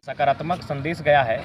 सकारात्मक संदेश गया है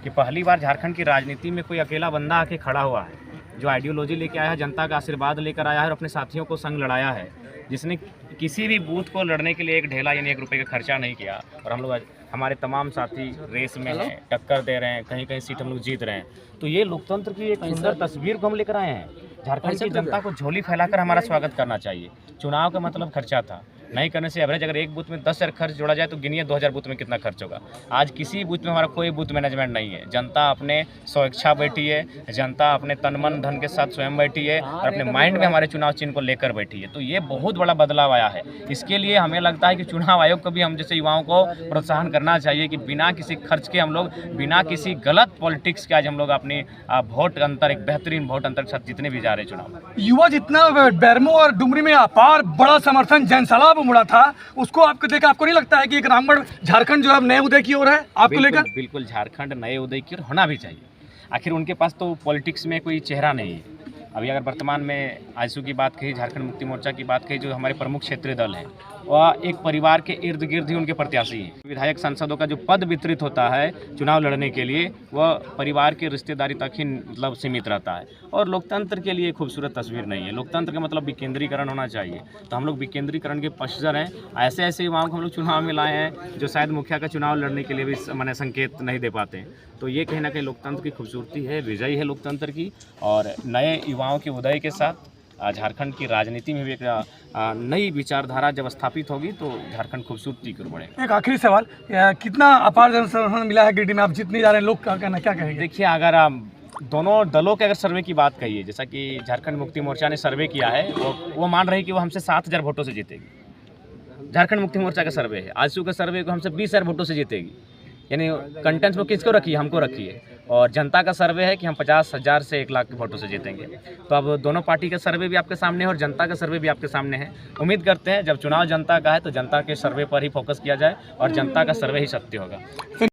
कि पहली बार झारखंड की राजनीति में कोई अकेला बंदा आके खड़ा हुआ है, जो आइडियोलॉजी लेके आया है, जनता का आशीर्वाद लेकर आया है और अपने साथियों को संग लड़ाया है, जिसने किसी भी बूथ को लड़ने के लिए एक ढेला यानी 1 रुपये का खर्चा नहीं किया। और हम लोग हमारे तमाम साथी रेस में हैं, टक्कर दे रहे हैं, कहीं कहीं सीट हम लोग जीत रहे हैं। तो ये लोकतंत्र की एक सुंदर तस्वीर को हम लेकर आए हैं। झारखंड की जनता को झोली फैलाकर हमारा स्वागत करना चाहिए। चुनाव का मतलब खर्चा था, नहीं करने से एवरेज अगर एक बूथ में 10,000 खर्च जोड़ा जाए तो गिनिए 2,000 बूथ में कितना खर्च होगा। आज किसी बूथ में हमारा कोई बूथ मैनेजमेंट नहीं है। जनता अपने स्वेच्छा बैठी है, जनता अपने तन मन धन के साथ स्वयं बैठी है और अपने माइंड में हमारे चुनाव चिन्ह को लेकर बैठी है। तो ये बहुत बड़ा बदलाव आया है। इसके लिए हमें लगता है कि चुनाव आयोग को भी हम जैसे युवाओं को प्रोत्साहन करना चाहिए कि बिना किसी खर्च के हम लोग, बिना किसी गलत पॉलिटिक्स के आज हम लोग अपनी वोट अंतर, एक बेहतरीन वोट अंतर के साथ जितने भी जा रहे चुनाव। युवा जितना बेरमो और डुमरी में अपार बड़ा समर्थन जनसलाब उमड़ा था, उसको आपको देखा, आपको नहीं लगता है कि एक रामगढ़ झारखंड जो है नए उदय की ओर है आपको लेकर? बिल्कुल झारखंड नए उदय की ओर होना भी चाहिए। आखिर उनके पास तो पॉलिटिक्स में कोई चेहरा नहीं है। अभी अगर वर्तमान में आजसू की बात कही, झारखंड मुक्ति मोर्चा की बात कही, जो हमारे प्रमुख क्षेत्रीय दल हैं, वह एक परिवार के इर्द गिर्द ही उनके प्रत्याशी हैं। विधायक सांसदों का जो पद वितरित होता है चुनाव लड़ने के लिए, वह परिवार के रिश्तेदारी तक ही मतलब सीमित रहता है और लोकतंत्र के लिए खूबसूरत तस्वीर नहीं है। लोकतंत्र का मतलब विकेंद्रीकरण होना चाहिए। तो हम लोग विकेंद्रीकरण के पक्षधर हैं। ऐसे ऐसे युवाओं को हम लोग चुनाव में लाए हैं जो शायद मुखिया का चुनाव लड़ने के लिए भी मैंने संकेत नहीं दे पाते। तो ये कहीं ना कहीं लोकतंत्र की खूबसूरती है, विजयी है लोकतंत्र की। और नए युवाओं के उदय के साथ झारखंड की राजनीति में भी एक नई विचारधारा जब स्थापित होगी तो झारखंड खूबसूरती की ओर बढ़ेगा। एक आखिरी सवाल, कितना अपार जनसमर्थन मिला है गिरिडीह में? आप जितने जा रहे हैं, लोग क्या कहना, क्या कहेंगे? देखिए, अगर दोनों दलों के अगर सर्वे की बात कहिए, जैसा कि झारखंड मुक्ति मोर्चा ने सर्वे किया है, वो मान रहे हैं कि वो हमसे 7,000 वोटों से जीतेगी। झारखंड मुक्ति मोर्चा का सर्वे है। आजसू का सर्वे को हमसे 20,000 वोटों से जीतेगी। यानी कंटेंट्स में किसको रखी है? हमको रखी है। और जनता का सर्वे है कि हम 50,000 से 1 लाख के वोटों से जीतेंगे। तो अब दोनों पार्टी का सर्वे भी आपके सामने है और जनता का सर्वे भी आपके सामने है। उम्मीद करते हैं जब चुनाव जनता का है तो जनता के सर्वे पर ही फोकस किया जाए और जनता का सर्वे ही सत्य होगा।